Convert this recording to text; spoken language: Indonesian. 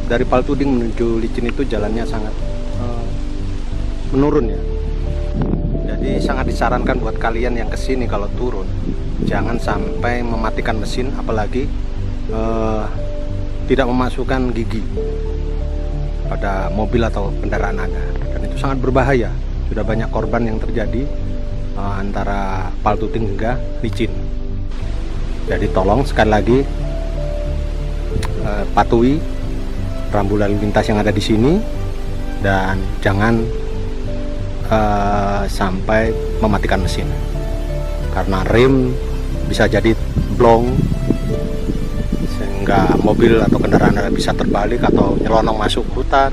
dari Paltuding menuju Licin itu jalannya sangat menurun ya. Jadi sangat disarankan buat kalian yang kesini kalau turun, jangan sampai mematikan mesin, apalagi tidak memasukkan gigi pada mobil atau kendaraan Anda. Dan itu sangat berbahaya. Sudah banyak korban yang terjadi antara Paltuding hingga Licin. Jadi tolong sekali lagi patuhi rambu lalu lintas yang ada di sini dan jangan sampai mematikan mesin, karena rem bisa jadi blong sehingga mobil atau kendaraan Anda bisa terbalik atau nyelonong masuk hutan